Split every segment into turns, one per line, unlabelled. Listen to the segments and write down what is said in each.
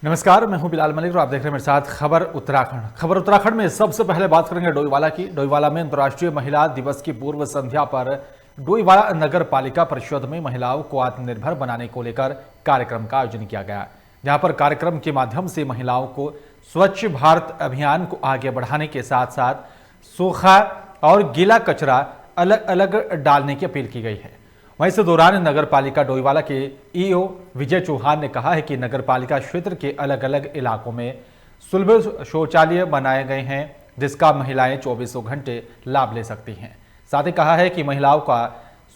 नमस्कार, मैं हूं बिलाल मलिक और आप देख रहे हैं मेरे साथ खबर उत्तराखंड। खबर उत्तराखंड में सबसे पहले बात करेंगे डोईवाला की। डोईवाला में अंतर्राष्ट्रीय महिला दिवस की पूर्व संध्या पर डोईवाला नगर पालिका परिषद में महिलाओं को आत्मनिर्भर बनाने को लेकर कार्यक्रम का आयोजन किया गया, जहां पर कार्यक्रम के माध्यम से महिलाओं को स्वच्छ भारत अभियान को आगे बढ़ाने के साथ साथ सूखा और गीला कचरा अलग अलग डालने की अपील की गई है। वहीं इस दौरान नगर पालिका डोईवाला के ईओ विजय चौहान ने कहा है कि नगर पालिका क्षेत्र के अलग अलग इलाकों में सुलभ शौचालय बनाए गए हैं, जिसका महिलाएं 24 घंटे लाभ ले सकती हैं। साथ ही कहा है कि महिलाओं का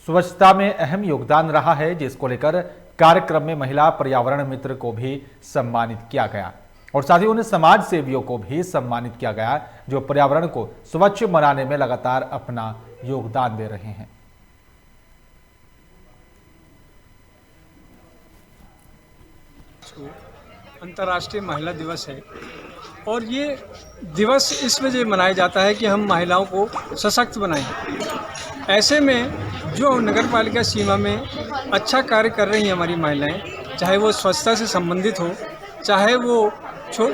स्वच्छता में अहम योगदान रहा है, जिसको लेकर कार्यक्रम में महिला पर्यावरण मित्र को भी सम्मानित किया गया और साथ ही उन्हें समाज सेवियों को भी सम्मानित किया गया, जो पर्यावरण को स्वच्छ बनाने में लगातार अपना योगदान दे रहे हैं।
अंतर्राष्ट्रीय महिला दिवस है और ये दिवस इस वजह मनाया जाता है कि हम महिलाओं को सशक्त बनाएं। ऐसे में जो नगर पालिका सीमा में अच्छा कार्य कर रही हैं हमारी महिलाएं, चाहे वो स्वच्छता से संबंधित हो, चाहे वो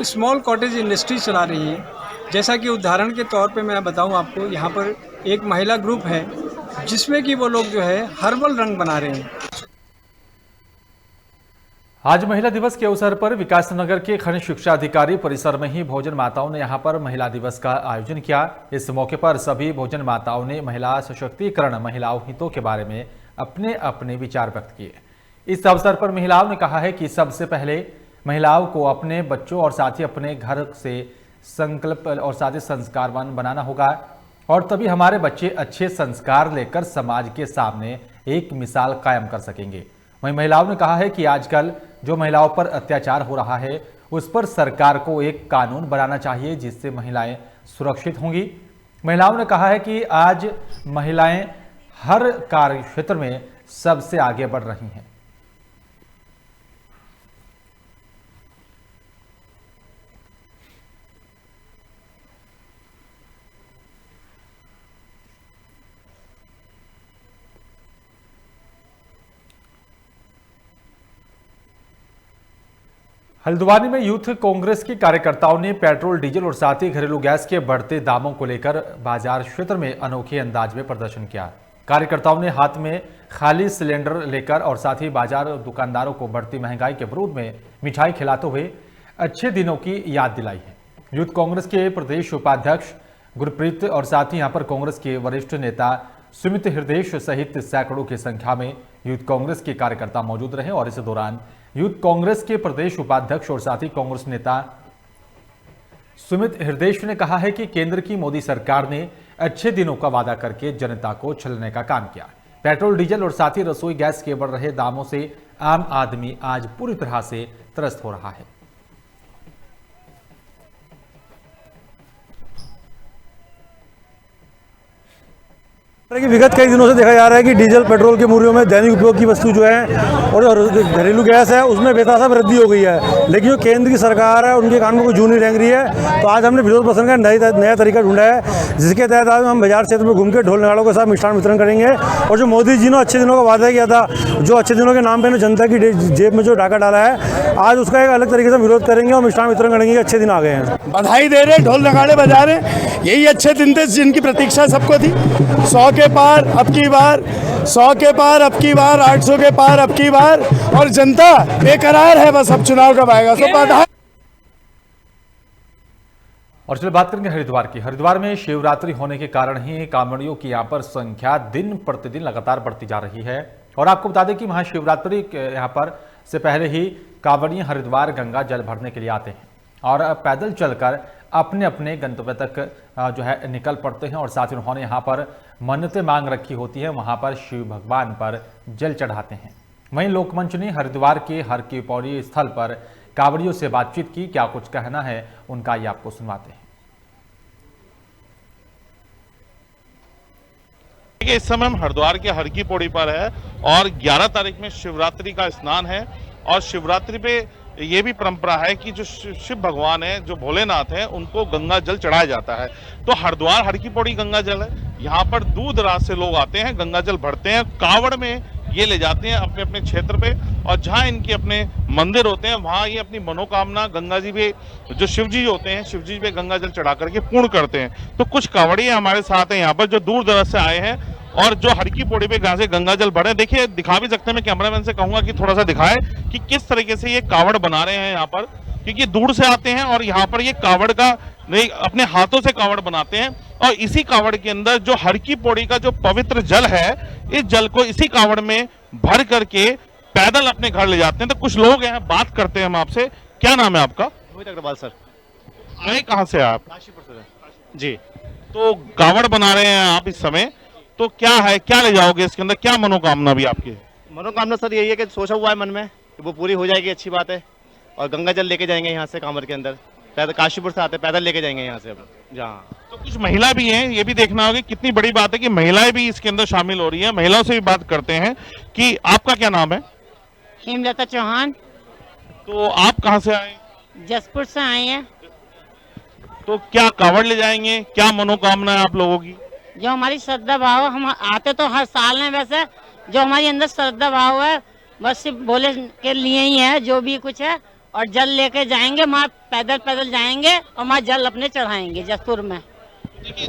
स्मॉल कॉटेज इंडस्ट्री चला रही हैं। जैसा कि उदाहरण के तौर पे मैं बताऊं आपको, यहाँ पर एक महिला ग्रुप है जिसमें कि वो लोग जो है हर्बल रंग बना रहे हैं।
आज महिला दिवस के अवसर पर विकासनगर के खंड शिक्षा अधिकारी परिसर में ही भोजन माताओं ने यहां पर महिला दिवस का आयोजन किया। इस मौके पर सभी भोजन माताओं ने महिला सशक्तिकरण, महिलाओं हितों के बारे में अपने अपने विचार व्यक्त किए। इस अवसर पर महिलाओं ने कहा है कि सबसे पहले महिलाओं को अपने बच्चों और साथ ही अपने घर से संकल्प और साथ ही संस्कारवान बनाना होगा और तभी हमारे बच्चे अच्छे संस्कार लेकर समाज के सामने एक मिसाल कायम कर सकेंगे। वहीं महिलाओं ने कहा है कि आजकल जो महिलाओं पर अत्याचार हो रहा है, उस पर सरकार को एक कानून बनाना चाहिए जिससे महिलाएं सुरक्षित होंगी। महिलाओं ने कहा है कि आज महिलाएं हर कार्य क्षेत्र में सबसे आगे बढ़ रही हैं। हल्द्वानी में यूथ कांग्रेस के कार्यकर्ताओं ने पेट्रोल, डीजल और साथ ही घरेलू गैस के बढ़ते दामों को लेकर बाजार क्षेत्र में अनोखे अंदाज में प्रदर्शन किया। कार्यकर्ताओं ने हाथ में खाली सिलेंडर लेकर और साथ ही बाजार दुकानदारों को बढ़ती महंगाई के विरोध में मिठाई खिलाते हुए अच्छे दिनों की याद दिलाई है। यूथ कांग्रेस के प्रदेश उपाध्यक्ष गुरप्रीत और साथ ही यहाँ पर कांग्रेस के वरिष्ठ नेता सुमित हृदय सहित सैकड़ों की संख्या में यूथ कांग्रेस के कार्यकर्ता मौजूद रहे और इस दौरान यूथ कांग्रेस के प्रदेश उपाध्यक्ष और साथ ही कांग्रेस नेता सुमित हृदय ने कहा है कि केंद्र की मोदी सरकार ने अच्छे दिनों का वादा करके जनता को छलने का काम किया। पेट्रोल, डीजल और साथ ही रसोई गैस के बढ़ रहे दामों से आम आदमी आज पूरी तरह से त्रस्त हो रहा है।
कि विगत कई दिनों से देखा जा रहा है कि डीजल, पेट्रोल के मूल्यों में दैनिक उपयोग की वस्तु जो है और घरेलू गैस है उसमें बेतहाशा वृद्धि हो गई है। लेकिन जो केंद्र की सरकार है उनके कानून को जू नहीं रेंग रही है। तो आज हमने विरोध प्रदर्शन का नया तरीका ढूंढा है, जिसके तहत आज हम बाजार क्षेत्र में घूम के ढोल नगाड़ों के साथ मिष्ठान वितरण करेंगे। और जो मोदी जी ने अच्छे दिनों का वादा किया था, जो अच्छे दिनों के नाम पर जनता की जेब में जो डाका डाला है, आज उसका एक अलग तरीके से विरोध करेंगे और मिष्ठान वितरण करेंगे। अच्छे दिन आ गए हैं,
बधाई दे रहे, ढोल नगाड़े बजा रहे। यही अच्छे दिन थे जिनकी प्रतीक्षा सबको थी। 100 के पार अब की बार, 100 के पार अब की बार, 800 के पार अब की बार, और जनता बेकरार है, बस अब चुनाव कब आएगा। तो बधाई।
और चलिए बात करेंगे हरिद्वार की। हरिद्वार में शिवरात्रि होने के कारण ही कांवड़ियों की यहाँ पर संख्या दिन प्रतिदिन लगातार बढ़ती जा रही है। और आपको बता दें कि महाशिवरात्रि यहाँ पर से पहले ही कांवड़िये हरिद्वार गंगा जल भरने के लिए आते हैं और पैदल चलकर अपने अपने गंतव्य तक जो है निकल पड़ते हैं और साथ ही उन्होंने यहाँ पर मन्नतें मांग रखी होती हैं, वहाँ पर शिव भगवान पर जल चढ़ाते हैं। वहीं लोकमंच ने हरिद्वार के हर की पौड़ी स्थल पर कांवड़ियों से बातचीत की। क्या कुछ कहना है उनका, ये आपको सुनवाते हैं।
इस समय हम हरिद्वार के हर की पौड़ी पर है और 11 तारीख में शिवरात्रि का स्नान है और शिवरात्रि पे ये भी परंपरा है कि जो शिव भगवान है, जो भोलेनाथ है, उनको गंगा जल चढ़ाया जाता है। तो हरिद्वार हर की पौड़ी गंगा जल है, यहाँ पर दूर दराज से लोग आते हैं, गंगा जल भरते हैं। कांवड़ में ये ले जाते हैं अपने अपने क्षेत्र पे, और जहाँ इनके अपने मंदिर होते हैं वहाँ ये अपनी मनोकामना गंगा जी पे, जो शिव जी होते हैं, शिव जी पे गंगा जल चढ़ा करके पूर्ण करते हैं। तो कुछ कांवड़िए हमारे साथ हैं यहाँ पर जो दूर दराज से आए हैं और जो हर की पौड़ी पे जहाँ से गंगा जल भरे, देखिए दिखा भी सकते हैं, मैं कैमरामैन से कहूंगा कि थोड़ा सा दिखाए कि किस तरीके से ये कावड़ बना रहे हैं यहाँ पर, क्योंकि दूर से आते हैं और यहाँ पर ये कावड़ का नहीं अपने हाथों से कावड़ बनाते हैं, और इसी कावड़ के अंदर जो हर की पौड़ी का जो पवित्र जल है, इस जल को इसी कावड़ में भर करके पैदल अपने घर ले जाते हैं। तो कुछ लोग हैं, बात करते हैं हम आपसे। क्या नाम है आपका?
मोहित अग्रवाल सर।
आए कहाँ से आप?
काशीपुर से जी।
तो कावड़ बना रहे हैं आप इस समय, तो क्या है, क्या ले जाओगे इसके अंदर, क्या मनोकामना भी आपकी?
मनोकामना सर यही है कि सोचा हुआ है मन में कि वो पूरी हो जाएगी, अच्छी बात है। और गंगा जल लेके जाएंगे यहाँ से कांवर के अंदर, पैदल काशीपुर से आते पैदल लेके जाएंगे यहाँ से अब जहाँ।
तो कुछ महिला भी हैं, ये भी देखना होगा कितनी बड़ी बात है कि महिलाएं भी इसके अंदर शामिल हो रही हैं। महिलाओं से भी बात करते हैं कि आपका क्या नाम है?
हेमलता चौहान।
तो आप कहाँ से आए?
जसपुर से आए हैं।
तो क्या कावड़ ले जाएंगे, क्या मनोकामना है आप लोगों की?
जो हमारी श्रद्धा भाव, हम आते तो हर साल हैं, वैसे जो हमारी अंदर श्रद्धा भाव है बस सिर्फ भोले के लिए ही है, जो भी कुछ है। और जल लेके जाएंगे वहाँ, पैदल पैदल जाएंगे और वहाँ जल अपने चढ़ाएंगे जसपुर में।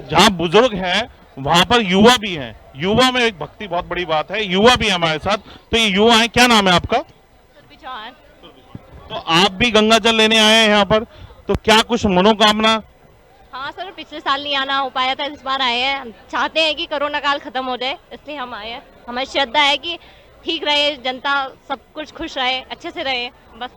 जहाँ बुजुर्ग हैं वहाँ पर युवा भी हैं, युवा में एक भक्ति बहुत बड़ी बात है, युवा भी है हमारे साथ। तो ये युवा है, क्या नाम है आपका? तो आप भी गंगा जल लेने आए हैं यहाँ पर, तो क्या कुछ मनोकामना?
हाँ सर, पिछले साल नहीं आना हो पाया था, इस बार आए हैं। हम चाहते हैं कि कोरोना काल खत्म हो जाए, इसलिए हम आए हैं। हमारी श्रद्धा है कि ठीक रहे जनता, सब कुछ खुश रहे, अच्छे से रहे, बस।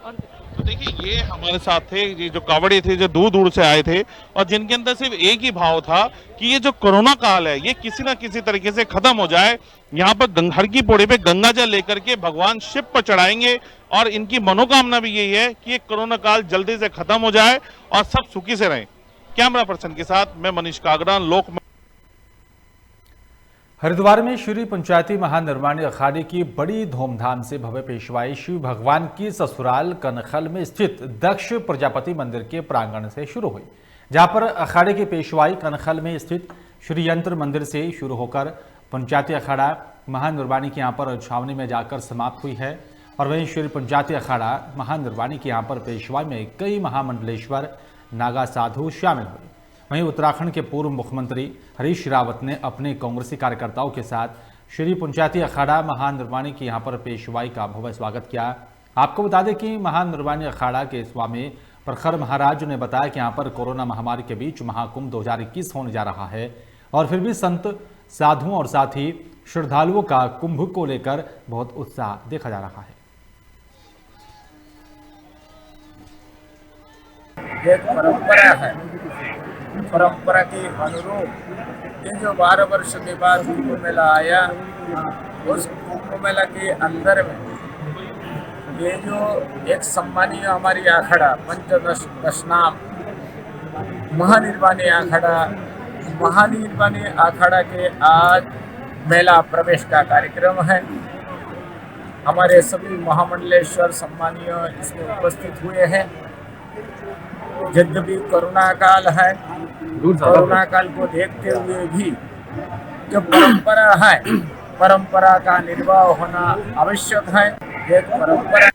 और
तो देखिए ये हमारे साथ थे, ये जो कावड़िए थे जो दूर दूर से आए थे, और जिनके अंदर सिर्फ एक ही भाव था कि ये जो कोरोना काल है ये किसी ना किसी तरीके से खत्म हो जाए। यहाँ पर हर की पौड़ी पे गंगा जल लेकर के भगवान शिव पर चढ़ाएंगे, और इनकी मनोकामना भी यही है कि ये कोरोना काल जल्दी से खत्म हो जाए और सब सुखी से रहें। कैमरा पर्सन के साथ मैं मनीष कागड़ा, लोक।
हरिद्वार में श्री पंचायती महानिर्वाणी अखाड़े की बड़ी धूमधाम से भव्य पेशवाई शिव भगवान की ससुराल कनखल में स्थित दक्ष प्रजापति मंदिर के प्रांगण से शुरू हुई, जहां पर अखाड़े की पेशवाई कनखल में स्थित श्री यंत्र मंदिर से शुरू होकर पंचायती अखाड़ा महानिर्वाणी के यहाँ पर छावनी में जाकर समाप्त हुई है। और वहीं श्री पंचायती अखाड़ा महानिर्वाणी के यहाँ पर पेशवाई में कई महामंडलेश्वर नागा साधु शामिल हुए। वहीं उत्तराखंड के पूर्व मुख्यमंत्री हरीश रावत ने अपने कांग्रेसी कार्यकर्ताओं के साथ श्री पंचायती अखाड़ा महानिर्वाणी की यहाँ पर पेशवाई का भव्य स्वागत किया। आपको बता दें कि महानिर्वाणी अखाड़ा के स्वामी प्रखर महाराज ने बताया कि यहाँ पर कोरोना महामारी के बीच महाकुंभ 2021 होने जा रहा है, और फिर भी संत साधुओं और साथ ही श्रद्धालुओं का कुंभ को लेकर बहुत उत्साह देखा जा रहा है।
एक परंपरा है, परंपरा के अनुरूप ये जो 12 वर्ष के बाद कुंभ मेला आया, उस कुंभ मेला के अंदर में ये जो एक सम्मानीय हमारी अखाड़ा पंचदश नाम महानिर्वाणी अखाड़ा के आज मेला प्रवेश का कार्यक्रम है। हमारे सभी महामंडलेश्वर सम्मानीय इसमें उपस्थित हुए हैं। यद्यपि कोरोना काल है, कोरोना काल को देखते हुए भी जो परंपरा है, परंपरा का निर्वाह होना आवश्यक है। एक परंपरा।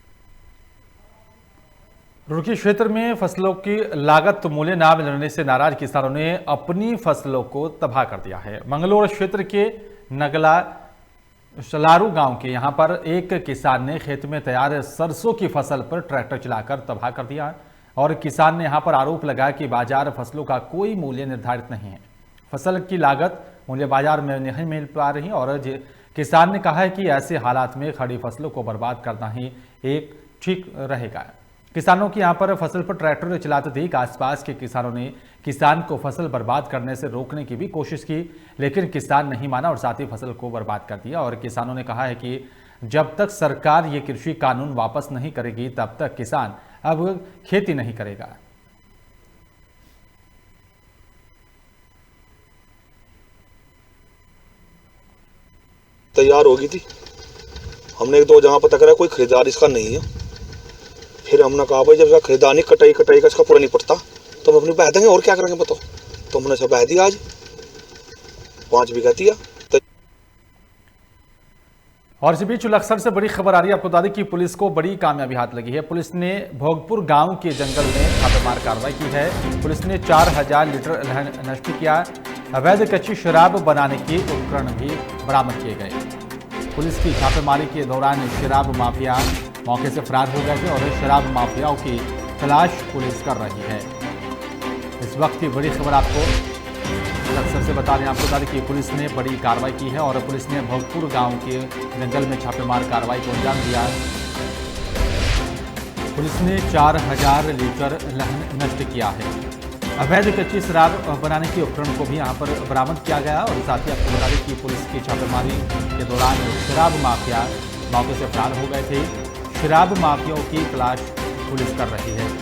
रुड़की क्षेत्र में फसलों की लागत मूल्य न मिलने से नाराज किसानों ने अपनी फसलों को तबाह कर दिया है। मंगलोर क्षेत्र के नगला शलारू गांव के यहां पर एक किसान ने खेत में तैयार सरसों की फसल पर ट्रैक्टर चलाकर तबाह कर दिया, और किसान ने यहां पर आरोप लगाया कि बाजार फसलों का कोई मूल्य निर्धारित नहीं है, फसल की लागत मूल्य बाजार में नहीं मिल पा रही, और किसान ने कहा है कि ऐसे हालात में खड़ी फसलों को बर्बाद करना ही एक ठीक रहेगा। किसानों की यहां पर फसल पर ट्रैक्टर चलाते देख आसपास के किसानों ने किसान को फसल बर्बाद करने से रोकने की भी कोशिश की, लेकिन किसान नहीं माना और साथ ही फसल को बर्बाद कर दिया। और किसानों ने कहा है कि जब तक सरकार ये कृषि कानून वापस नहीं करेगी तब तक किसान अब खेती नहीं करेगा।
तैयार हो गई थी, हमने तो जहां पता करा कोई खरीदार इसका नहीं है, फिर हमने कहा भाई जब इसका खरीदार कटाई का इसका पूरा नहीं पड़ता तो हम अपनी बह देंगे, और क्या करेंगे बताओ। तो हमने सब बह दिया, आज 5 बीघा दिया।
और इसी बीच लक्सर से बड़ी खबर आ रही है। आपको बता दें कि पुलिस को बड़ी कामयाबी हाथ लगी है। पुलिस ने भोगपुर गांव के जंगल में छापेमार कार्रवाई की है। पुलिस ने 4000 लीटर अल्हन नष्ट किया। अवैध कच्ची शराब बनाने के उपकरण भी बरामद किए गए। पुलिस की छापेमारी के दौरान शराब माफिया मौके से फरार हो गए थे और शराब माफियाओं की तलाश पुलिस कर रही है। इस वक्त की बड़ी खबर आपको लक्सर से बता दें। आपको बता दें कि पुलिस ने बड़ी कार्रवाई की है और पुलिस ने भोगपुर गांव के जंगल में छापेमार कार्रवाई को अंजाम दिया। पुलिस ने 4000 लीटर अल्हन नष्ट किया है। अवैध कच्ची शराब बनाने के उपकरण को भी यहां पर बरामद किया गया और साथ ही आपको बता दें कि पुलिस की छापेमारी के दौरान शराब माफिया मौके से फरार हो गए थे। शराब माफियाओं की तलाश पुलिस कर रही है।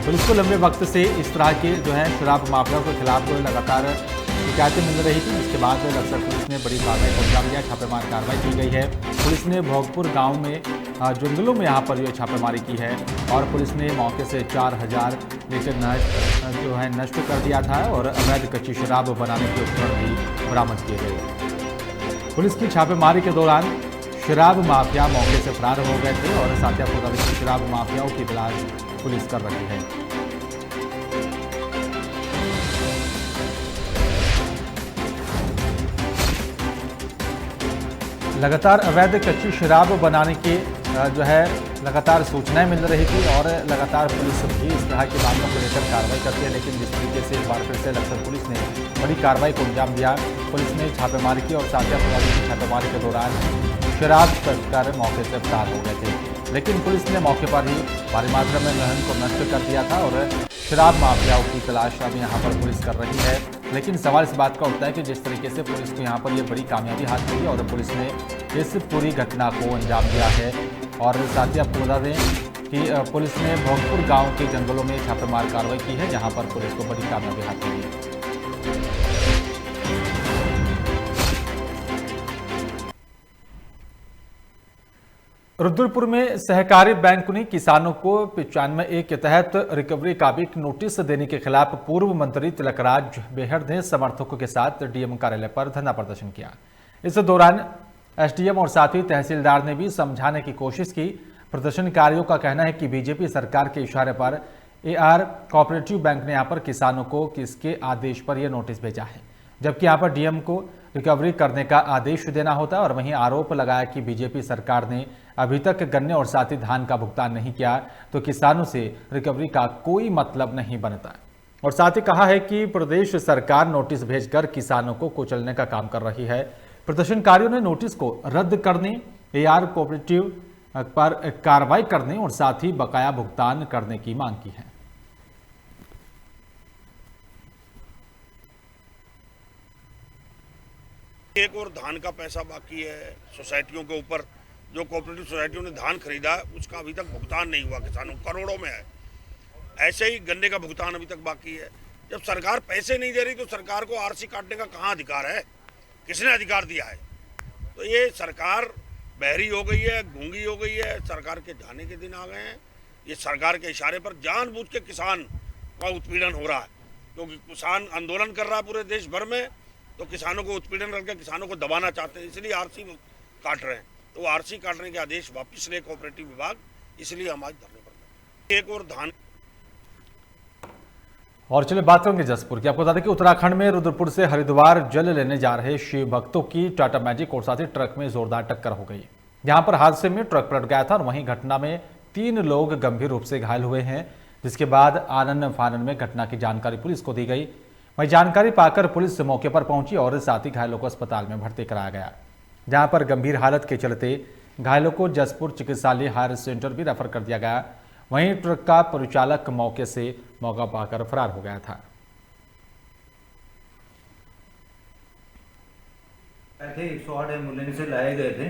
पुलिस को लंबे वक्त से इस तरह के शराब माफियाओं के खिलाफ लगातार शिकायतें मिल रही थी, जिसके बाद लक्सर पुलिस ने बड़ी कार्रवाई को अंजाम दिया। छापेमार कार्रवाई की गई है। पुलिस ने भोगपुर गांव में जंगलों में यहां पर छापेमारी की है और पुलिस ने मौके से 4000 लीटर नष्ट कर दिया था और अवैध कच्ची शराब बनाने के उपकरण भी बरामद किए गए। पुलिस की छापेमारी के दौरान शराब माफिया मौके से फरार हो गए थे और साथ ही आपको बता दें कि शराब माफियाओं की तलाश पुलिस कर रही है। लगातार अवैध कच्ची शराब बनाने के लगातार सूचनाएं मिल रही थी और लगातार पुलिस भी इस तरह के मामलों को लेकर कार्रवाई करती है। लेकिन जिस तरीके से एक बार फिर से लक्सर पुलिस ने बड़ी कार्रवाई को अंजाम दिया, पुलिस ने छापेमारी की और साथ ही छापेमारी के दौरान शराब तस्कर मौके से फरार हो गए थे। लेकिन पुलिस ने मौके पर ही भारी मात्रा में अल्हन को नष्ट कर दिया था और शराब माफियाओं की तलाश अब यहाँ पर पुलिस कर रही है। लेकिन सवाल इस बात का उठता है कि जिस तरीके से पुलिस को यहाँ पर ये बड़ी कामयाबी हाथ लगी और पुलिस ने इस पूरी घटना को अंजाम दिया है और साथ ही आपको बता दें कि पुलिस ने भोगपुर गांव के जंगलों में छापेमार कार्रवाई की है, जहां पर पुलिस को बड़ी कामयाबी हाथ लगी है। रुद्रपुर में सहकारी बैंक ने किसानों को 95A के तहत रिकवरी का भी नोटिस देने के खिलाफ पूर्व मंत्री तिलकराज बेहड़ ने समर्थकों के साथ डीएम कार्यालय पर धरना प्रदर्शन किया। इस दौरान एसडीएम और साथ ही तहसीलदार ने भी समझाने की कोशिश की। प्रदर्शनकारियों का कहना है कि बीजेपी सरकार के इशारे पर एआर कोऑपरेटिव बैंक ने यहां पर किसानों को किसके आदेश पर यह नोटिस भेजा है, जबकि यहां पर डीएम को रिकवरी करने का आदेश देना होता है। और वहीं आरोप लगाया कि बीजेपी सरकार ने अभी तक गन्ने और साथ ही धान का भुगतान नहीं किया तो किसानों से रिकवरी का कोई मतलब नहीं बनता। और साथ ही कहा है कि प्रदेश सरकार नोटिस भेजकर किसानों को कुचलने का काम कर रही है। प्रदर्शनकारियों ने नोटिस को रद्द करने, एआर कोऑपरेटिव पर कार्रवाई करने और साथ ही बकाया भुगतान करने की मांग की है।
एक और धान का पैसा बाकी है सोसाइटियों के ऊपर, जो कोऑपरेटिव सोसाइटियों ने धान खरीदा है उसका अभी तक भुगतान नहीं हुआ, किसानों करोड़ों में है। ऐसे ही गन्ने का भुगतान अभी तक बाकी है। जब सरकार पैसे नहीं दे रही तो सरकार को आरसी काटने का कहाँ अधिकार है, किसने अधिकार दिया है? तो ये सरकार बहरी हो गई है, गूंगी हो गई है, सरकार के जाने के दिन आ गए हैं। ये सरकार के इशारे पर जानबूझ के किसान का उत्पीड़न हो रहा है, क्योंकि किसान आंदोलन कर रहा है पूरे देश भर में, तो किसानों को उत्पीड़न करके किसानों को दबाना चाहते हैं, इसलिए आरसी काट रहे हैं। तो आरसी काटने के आदेश वापस ले कोऑपरेटिव विभाग, इसलिए हम आज धरने पर एक और धान।
और चलिए बात करेंगे जसपुर की। आपको बता दें कि उत्तराखंड में रुद्रपुर से हरिद्वार जल लेने जा रहे शिव भक्तों की टाटा मैजिक और साथ ही ट्रक में जोरदार टक्कर हो गई। यहां पर हादसे में ट्रक पलट गया था और वहीं घटना में 3 लोग गंभीर रूप से घायल हुए हैं, जिसके बाद आनन फानन में घटना की जानकारी पुलिस को दी गई। वहीं जानकारी पाकर पुलिस मौके पर पहुंची और साथ ही घायलों को अस्पताल में भर्ती कराया गया, जहां पर गंभीर हालत के चलते घायलों को जसपुर चिकित्सालय हायर सेंटर भी रेफर कर दिया गया। वहीं ट्रक का परिचालक मौके से मौका पाकर फरार हो गया था।
थे 108 एम्बुलेंस से लाए गए थे,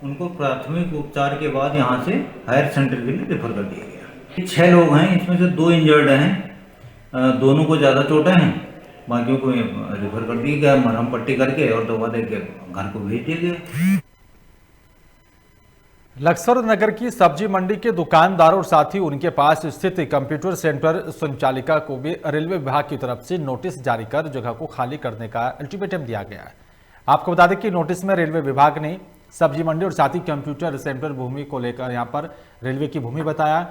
उनको प्राथमिक उपचार के बाद यहां से हायर सेंटर के लिए रेफर कर दिया गया। 6 लोग हैं, इसमें से 2 इंजर्ड हैं, दोनों को ज़्यादा चोटें हैं, बाकियों को रेफर कर दिया गया मरहम पट्टी करके और दवा दे के घर को भेज दिया गया।
लक्सर नगर की सब्जी मंडी के दुकानदारों और साथ ही उनके पास स्थित कंप्यूटर सेंटर संचालिका को भी रेलवे विभाग की तरफ से नोटिस जारी कर जगह को खाली करने का अल्टीमेटम दिया गया है। आपको बता दें कि नोटिस में रेलवे विभाग ने सब्जी मंडी और साथ ही कंप्यूटर सेंटर भूमि को लेकर यहाँ पर रेलवे की भूमि बताया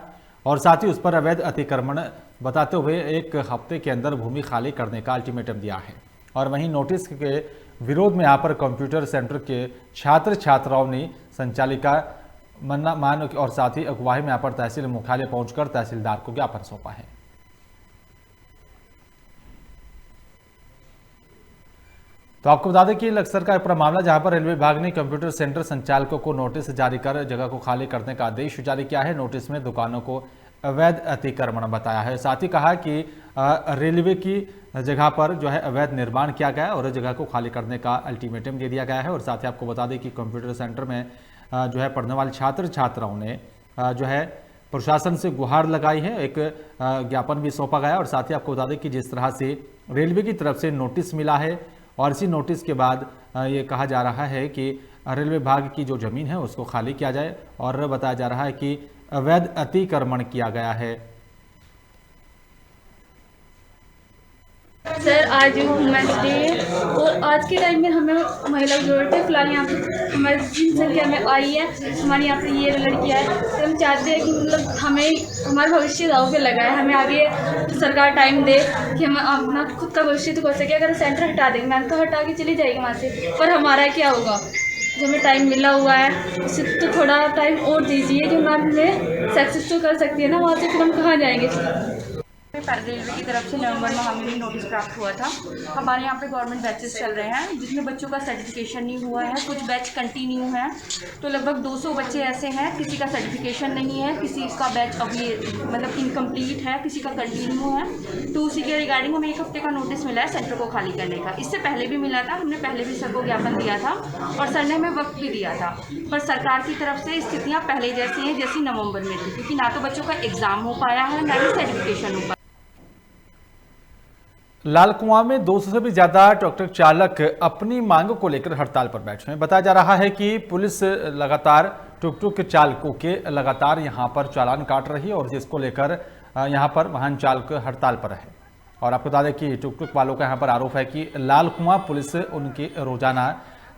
और साथ ही उस पर अवैध अतिक्रमण बताते हुए 1 हफ्ते के अंदर भूमि खाली करने का अल्टीमेटम दिया है। और वहीं नोटिस के विरोध में यहाँ पर कंप्यूटर सेंटर के छात्र छात्राओं ने संचालिका मन्ना मान और साथ ही अगुवाई में यहाँ पर तहसील मुख्यालय पहुंचकर तहसीलदार को ज्ञापन सौंपा है। तो आपको बता दें कि लक्सर का पूरा मामला, जहां पर रेलवे विभाग ने कंप्यूटर सेंटर संचालकों को नोटिस जारी कर जगह को खाली करने का आदेश जारी किया है। नोटिस में दुकानों को अवैध अतिक्रमण बताया है। साथ ही कहा कि रेलवे की जगह पर जो है अवैध निर्माण किया गया और जगह को खाली करने का अल्टीमेटम दे दिया गया है। और साथ ही आपको बता दें कि कंप्यूटर सेंटर में जो है पढ़ने वाले छात्र छात्राओं ने जो है प्रशासन से गुहार लगाई है, एक ज्ञापन भी सौंपा गया। और साथ ही आपको बता दें कि जिस तरह से रेलवे की तरफ से नोटिस मिला है और इसी नोटिस के बाद ये कहा जा रहा है कि रेलवे विभाग की जो ज़मीन है उसको खाली किया जाए और बताया जा रहा है कि अवैध अतिक्रमण किया गया है।
सर आज वुमेंस डे है और आज के टाइम में हमें महिला की जरूरत है। फिलहाल यहाँ पे हमारी जनसंख्या में आई है, हमारे यहाँ पे ये लड़कियाँ है, तो हम चाहते हैं कि मतलब हमें हमारा भविष्य दाव पे लगा है, हमें आगे सरकार टाइम दे कि हम अपना खुद का भविष्य तो कर सके। अगर सेंटर हटा देंगे मैम तो हटा के चली जाएगी वहाँ से, पर हमारा क्या होगा? जो हमें टाइम मिला हुआ है उससे तो थोड़ा टाइम और दीजिए जो मैम हमें सक्सेस तो कर सकती है ना, वहाँ से फिर हम कहाँ जाएंगे?
रेलवे की तरफ से नवंबर माह में नोटिस प्राप्त हुआ था। हमारे यहाँ पे गवर्नमेंट बैचेस चल रहे हैं जिसमें बच्चों का सर्टिफिकेशन नहीं हुआ है, कुछ बैच कंटिन्यू हैं, तो लगभग 200 बच्चे ऐसे हैं किसी का सर्टिफिकेशन नहीं है, किसी का बैच अभी मतलब इनकम्प्लीट है, किसी का कंटिन्यू है। तो उसी के रिगार्डिंग हमें 1 हफ्ते का नोटिस मिला है सेंटर को खाली करने का। इससे पहले भी मिला था, हमने पहले भी सर को ज्ञापन दिया था और सर ने हमें वक्त भी दिया था, पर सरकार की तरफ से स्थितियाँ पहले जैसी हैं जैसी नवंबर में थी, क्योंकि ना तो बच्चों का एग्ज़ाम हो पाया है ना ही सर्टिफिकेशन हो पाया।
लाल कुआं में 200 से भी ज्यादा ट्रैक्टर चालक अपनी मांग को लेकर हड़ताल पर बैठे हैं। बताया जा रहा है कि पुलिस लगातार टुक टुक चालकों के लगातार यहां पर चालान काट रही है और जिसको लेकर यहां पर वाहन चालक हड़ताल पर है। और आपको बता दें कि टुक टुक वालों का यहां पर आरोप है कि लाल कुआं पुलिस उनके रोजाना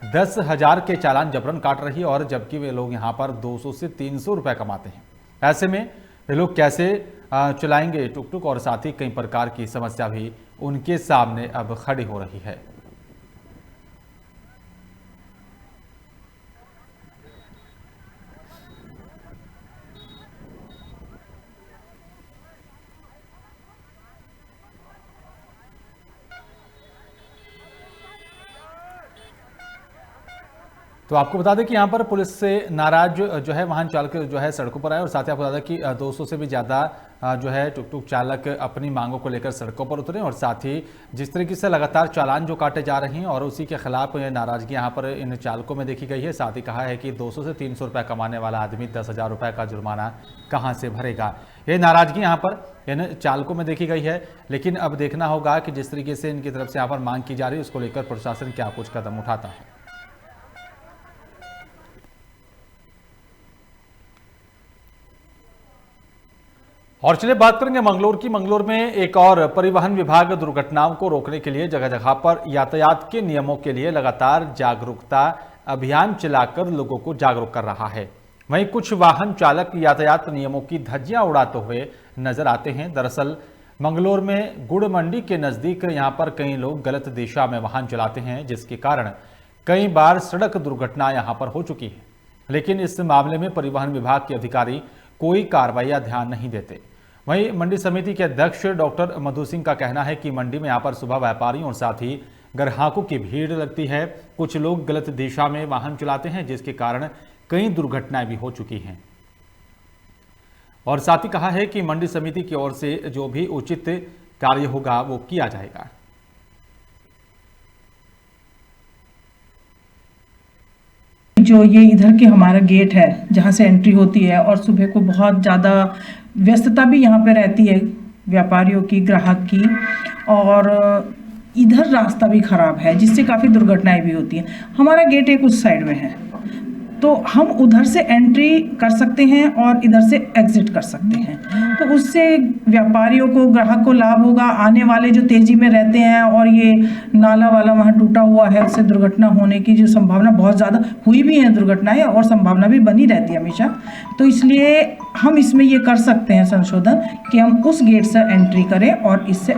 10,000 के चालान जबरन काट रही है और जबकि वे लोग यहाँ पर 200 से 300 रुपये कमाते हैं। ऐसे में वे लोग कैसे चलाएंगे टुक टुक और साथ ही कई प्रकार की समस्या भी उनके सामने अब खड़ी हो रही है। तो आपको बता दें कि यहाँ पर पुलिस से नाराज जो है वाहन चालक जो है सड़कों पर आए और साथ ही आपको बता दें कि 200 से भी ज़्यादा जो है टुक टुक चालक अपनी मांगों को लेकर सड़कों पर उतरे और साथ ही जिस तरीके से लगातार चालान जो काटे जा रहे हैं और उसी के खिलाफ नाराजगी यहाँ पर इन चालकों में देखी गई है। साथ ही कहा है कि 200 से 300 रुपये कमाने वाला आदमी 10,000 रुपये का जुर्माना कहाँ से भरेगा। ये नाराजगी यहाँ पर इन चालकों में देखी गई है, लेकिन अब देखना होगा कि जिस तरीके से इनकी तरफ से यहाँ पर मांग की जा रही है उसको लेकर प्रशासन क्या कुछ कदम उठाता है। और चलिए बात करेंगे मंगलौर की। मंगलौर में एक और परिवहन विभाग दुर्घटनाओं को रोकने के लिए जगह जगह पर यातायात के नियमों के लिए लगातार जागरूकता अभियान चलाकर लोगों को जागरूक कर रहा है। वहीं कुछ वाहन चालक यातायात नियमों की धज्जियां उड़ाते हुए नजर आते हैं। दरअसल मंगलौर में गुड़ मंडी के नजदीक यहां पर कई लोग गलत दिशा में वाहन चलाते हैं, जिसके कारण कई बार सड़क दुर्घटना यहां पर हो चुकी है। लेकिन इस मामले में परिवहन विभाग के अधिकारी कोई कार्रवाई या ध्यान नहीं देते। वहीं मंडी समिति के अध्यक्ष डॉक्टर मधु सिंह का कहना है कि मंडी में यहाँ पर सुबह व्यापारियों और साथ ही ग्राहकों की भीड़ लगती है। कुछ लोग गलत दिशा में वाहन चलाते हैं, जिसके कारण कई दुर्घटनाएं भी हो चुकी हैं। और साथ ही कहा है कि मंडी समिति की ओर से जो भी उचित कार्य होगा वो किया जाएगा।
जो ये इधर के हमारा गेट है जहाँ से एंट्री होती है और सुबह को बहुत ज़्यादा व्यस्तता भी यहाँ पे रहती है व्यापारियों की, ग्राहक की, और इधर रास्ता भी ख़राब है जिससे काफ़ी दुर्घटनाएं भी होती हैं। हमारा गेट एक उस साइड में है तो हम उधर से एंट्री कर सकते हैं और इधर से एग्जिट कर सकते हैं। तो उससे व्यापारियों को, ग्राहक को लाभ होगा। आने वाले जो तेज़ी में रहते हैं और ये नाला वाला वहाँ टूटा हुआ है, उससे दुर्घटना होने की जो संभावना बहुत ज़्यादा हुई भी है दुर्घटनाएं, और संभावना भी बनी रहती है हमेशा। तो इसलिए हम इसमें ये कर सकते हैं संशोधन कि हम उस गेट से एंट्री करें और इससे।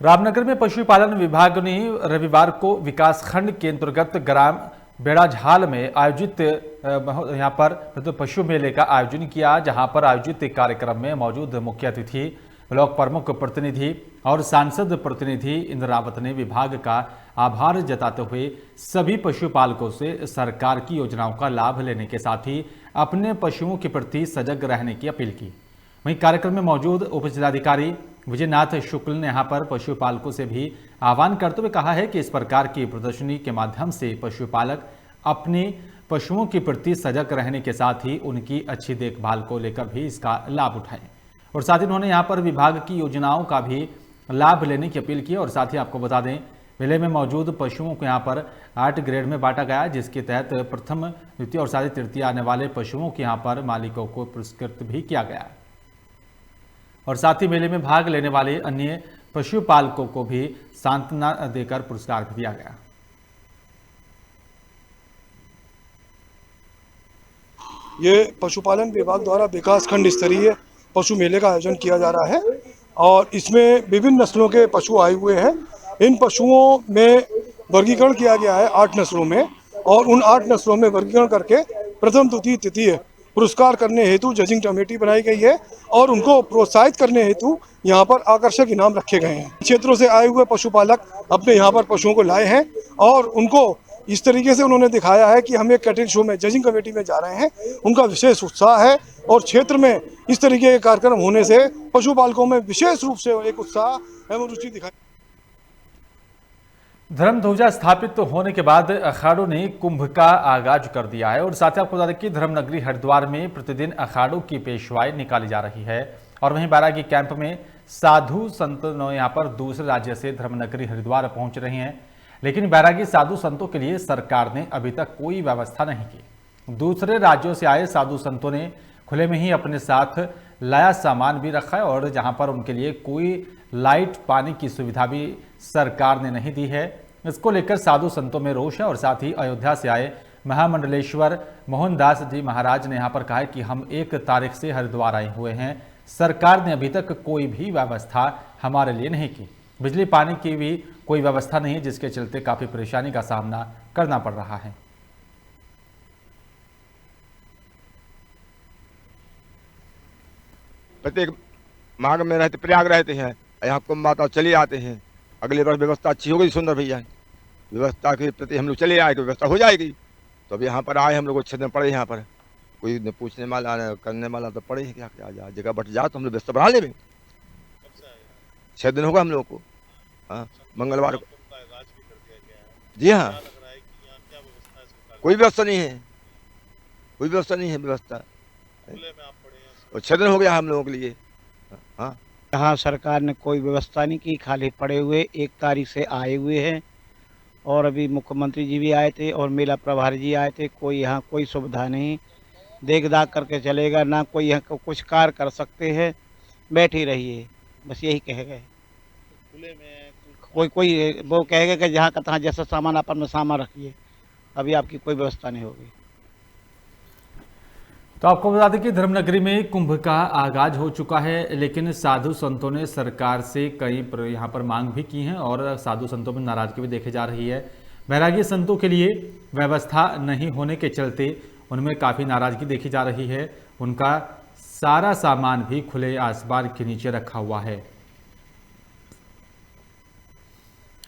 रामनगर में पशुपालन विभाग ने रविवार को विकासखंड के अंतर्गत ग्राम बेड़ाझाल में आयोजित यहां पर पशु मेले का आयोजन किया, जहां पर आयोजित कार्यक्रम में मौजूद मुख्य अतिथि, ब्लॉक प्रमुख प्रतिनिधि और सांसद प्रतिनिधि इंद्रावत ने विभाग का आभार जताते हुए सभी पशुपालकों से सरकार की योजनाओं का लाभ लेने के साथ ही अपने पशुओं के प्रति सजग रहने की अपील की। वहीं कार्यक्रम में मौजूद उप जिलाधिकारी विजयनाथ शुक्ल ने यहाँ पर पशुपालकों से भी आह्वान करते हुए कहा है कि इस प्रकार की प्रदर्शनी के माध्यम से पशुपालक अपने पशुओं के प्रति सजग रहने के साथ ही उनकी अच्छी देखभाल को लेकर भी इसका लाभ उठाएं। और साथ ही उन्होंने यहाँ पर विभाग की योजनाओं का भी लाभ लेने की अपील की। और साथ ही आपको बता दें, मेले में मौजूद पशुओं को यहाँ पर 8 ग्रेड में बांटा गया, जिसके तहत प्रथम, द्वितीय और साथ ही तृतीय आने वाले पशुओं के यहाँ पर मालिकों को पुरस्कृत भी किया गया। और साथ ही मेले में भाग लेने वाले अन्य पशुपालकों को भी सांत्वना देकर पुरस्कार भी दिया गया।
ये पशुपालन विभाग द्वारा विकासखंड स्तरीय पशु मेले का आयोजन किया जा रहा है और इसमें विभिन्न नस्लों के पशु आए हुए हैं। इन पशुओं में वर्गीकरण किया गया है 8 नस्लों में, और उन 8 नस्लों में वर्गीकरण करके प्रथम, द्वितीय, तृतीय पुरस्कार करने हेतु जजिंग कमेटी बनाई गई है और उनको प्रोत्साहित करने हेतु यहाँ पर आकर्षक इनाम रखे गए हैं। क्षेत्रों से आए हुए पशुपालक अपने यहाँ पर पशुओं को लाए हैं और उनको इस तरीके से उन्होंने दिखाया है कि हम एक कैटल शो में जजिंग कमेटी में जा रहे हैं। उनका विशेष उत्साह है और क्षेत्र में इस तरीके के कार्यक्रम होने से पशुपालकों में विशेष रूप से एक उत्साह एवं रुचि दिखाई।
धर्म ध्वजा स्थापित होने के बाद अखाड़ों ने कुंभ का आगाज कर दिया है। और साथ ही आपको बता दें कि धर्मनगरी हरिद्वार में प्रतिदिन अखाड़ों की पेशवाई निकाली जा रही है। और वहीं बैरागी कैंप में साधु संत यहाँ पर दूसरे राज्य से धर्मनगरी हरिद्वार पहुंच रहे हैं, लेकिन बैरागी साधु संतों के लिए सरकार ने अभी तक कोई व्यवस्था नहीं की। दूसरे राज्यों से आए साधु संतों ने खुले में ही अपने साथ लाया सामान भी रखा है और जहां पर उनके लिए कोई लाइट, पानी की सुविधा भी सरकार ने नहीं दी है। इसको लेकर साधु संतों में रोष है। और साथ ही अयोध्या से आए महामंडलेश्वर मोहनदास जी महाराज ने यहाँ पर कहा है कि हम 1 तारीख से हरिद्वार आए हुए हैं, सरकार ने अभी तक कोई भी व्यवस्था हमारे लिए नहीं की। बिजली पानी की भी कोई व्यवस्था नहीं है, जिसके चलते काफ़ी परेशानी का सामना करना पड़ रहा है।
प्रत्येक मार्ग में रहते, प्रयाग रहते हैं, यहाँ कुंभ माता चले आते हैं। अगले वर्ष व्यवस्था अच्छी हो गई सुंदर भैया, व्यवस्था के प्रति हम लोग चले आए तो व्यवस्था हो जाएगी। तो अब यहाँ पर आए, हम लोग अच्छे दिन पड़े, यहाँ पर कोई न पूछने वाला न करने वाला तो पड़े हैं। क्या जगह बट जाओ तो हम लोग व्यवस्था बढ़ा ले। 6 दिन होगा हम लोग को। हाँ, मंगलवार को। जी हाँ, कोई व्यवस्था नहीं है, कोई व्यवस्था नहीं है। व्यवस्था और 6 दिन हो गया हम लोगों के लिए। हाँ,
यहाँ सरकार ने कोई व्यवस्था नहीं की, खाली पड़े हुए 1 तारीख से आए हुए हैं। और अभी मुख्यमंत्री जी भी आए थे और मेला प्रभारी जी आए थे। कोई यहाँ कोई सुविधा नहीं, देख दाख करके चलेगा ना, कोई यहाँ कुछ कार्य कर सकते हैं। बैठे रहिए, बस यही कह गए। कोई वो कहेगा कि जहाँ का तहाँ जैसा सामान अपन में सामान रखिए। अभी आपकी कोई व्यवस्था नहीं होगी।
तो आपको बता दें कि धर्मनगरी में कुंभ का आगाज हो चुका है, लेकिन साधु संतों ने सरकार से कई यहाँ पर मांग भी की हैं और साधु संतों में नाराजगी भी देखी जा रही है। बैरागी संतों के लिए व्यवस्था नहीं होने के चलते उनमें काफ़ी नाराजगी देखी जा रही है। उनका सारा सामान भी खुले आसमान के नीचे रखा हुआ है,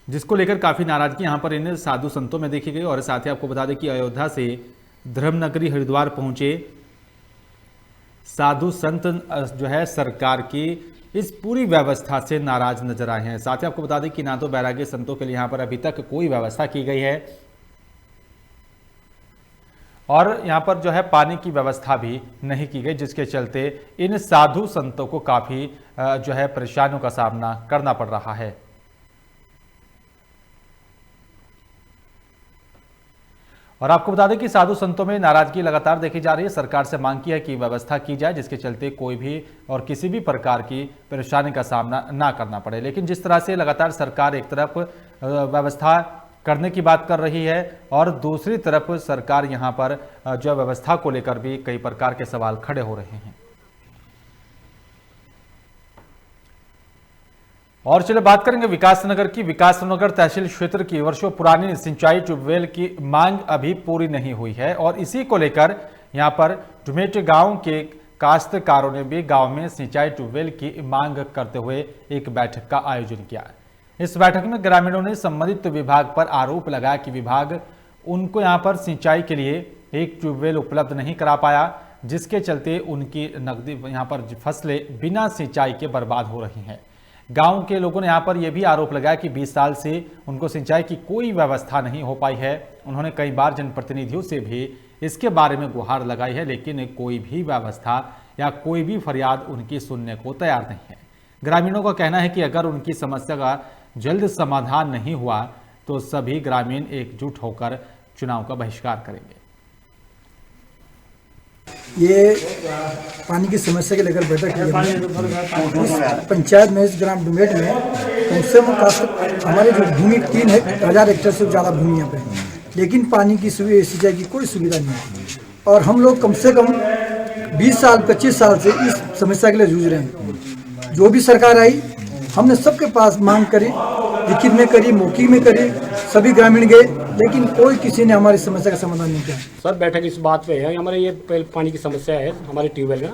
जिसको लेकर काफ़ी नाराजगी यहाँ पर इन साधु संतों में देखी गई। और साथ ही आपको बता दें कि अयोध्या से धर्मनगरी हरिद्वार पहुँचे साधु संत जो है सरकार की इस पूरी व्यवस्था से नाराज नजर आए हैं। साथ ही आपको बता दें कि ना तो बैरागी संतों के लिए यहाँ पर अभी तक कोई व्यवस्था की गई है और यहाँ पर जो है पानी की व्यवस्था भी नहीं की गई, जिसके चलते इन साधु संतों को काफ़ी जो है परेशानियों का सामना करना पड़ रहा है। और आपको बता दें कि साधु संतों में नाराजगी लगातार देखी जा रही है। सरकार से मांग की है कि व्यवस्था की जाए जिसके चलते कोई भी और किसी भी प्रकार की परेशानी का सामना ना करना पड़े। लेकिन जिस तरह से लगातार सरकार एक तरफ व्यवस्था करने की बात कर रही है और दूसरी तरफ सरकार यहां पर जो व्यवस्था को लेकर भी कई प्रकार के सवाल खड़े हो रहे हैं। और चलिए बात करेंगे विकासनगर की। विकासनगर तहसील क्षेत्र की वर्षों पुरानी सिंचाई ट्यूबवेल की मांग अभी पूरी नहीं हुई है और इसी को लेकर यहां पर डुमेट गांव के काश्तकारों ने भी गांव में सिंचाई ट्यूबवेल की मांग करते हुए एक बैठक का आयोजन किया। इस बैठक में ग्रामीणों ने संबंधित विभाग पर आरोप लगाया कि विभाग उनको यहां पर सिंचाई के लिए एक ट्यूबवेल उपलब्ध नहीं करा पाया, जिसके चलते उनकी नकदी यहां पर फसलें बिना सिंचाई के बर्बाद हो रही हैं। गांव के लोगों ने यहां पर यह भी आरोप लगाया कि 20 साल से उनको सिंचाई की कोई व्यवस्था नहीं हो पाई है। उन्होंने कई बार जनप्रतिनिधियों से भी इसके बारे में गुहार लगाई है, लेकिन कोई भी व्यवस्था या कोई भी फरियाद उनकी सुनने को तैयार नहीं है। ग्रामीणों का कहना है कि अगर उनकी समस्या का जल्द समाधान नहीं हुआ तो सभी ग्रामीण एकजुट होकर चुनाव का बहिष्कार करेंगे।
ये पानी की समस्या के लेकर बैठक की पंचायत में इस ग्राम डुमेट में कम से कम हमारे जो भूमि 3000 हेक्टेयर से ज़्यादा भूमि यहाँ पे है, लेकिन पानी की सिंचाई की कोई सुविधा नहीं है और हम लोग कम से कम 20 साल 25 साल से इस समस्या के लिए जूझ रहे हैं। जो भी सरकार आई हमने सबके पास मांग करी, लिखित में करी, मौखिक में करी, सभी ग्रामीण गए, लेकिन कोई किसी ने हमारी समस्या का समाधान नहीं किया।
सर बैठक इस बात पे है, हमारे ये पानी की समस्या है हमारे ट्यूबवेल का।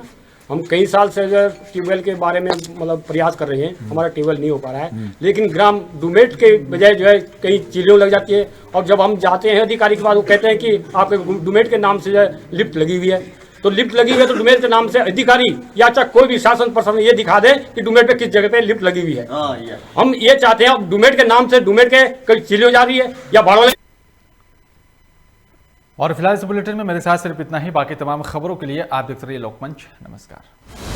हम कई साल से ट्यूबवेल के बारे में मतलब प्रयास कर रहे हैं, हमारा ट्यूबवेल नहीं हो पा रहा है। लेकिन ग्राम डुमेट के बजाय जो है कहीं चिड़ियों लग जाती है और जब हम जाते हैं अधिकारी के पास वो कहते हैं कि आपके डुमेट के नाम से जो है लिफ्ट लगी हुई है। तो लिफ्ट लगी हुई है तो डुमेट के नाम से अधिकारी या चाहे कोई भी शासन प्रशासन ये दिखा दे कि डुमेट पे किस जगह पे लिफ्ट लगी हुई है। हम ये चाहते हैं अब डुमेट के नाम से डुमेट के कहीं चिड़ियों जा रही है या बाड़ों।
और फिलहाल इस बुलेटिन में मेरे साथ सिर्फ इतना ही। बाकी तमाम खबरों के लिए आप देखते रहिए लोकमंच। नमस्कार।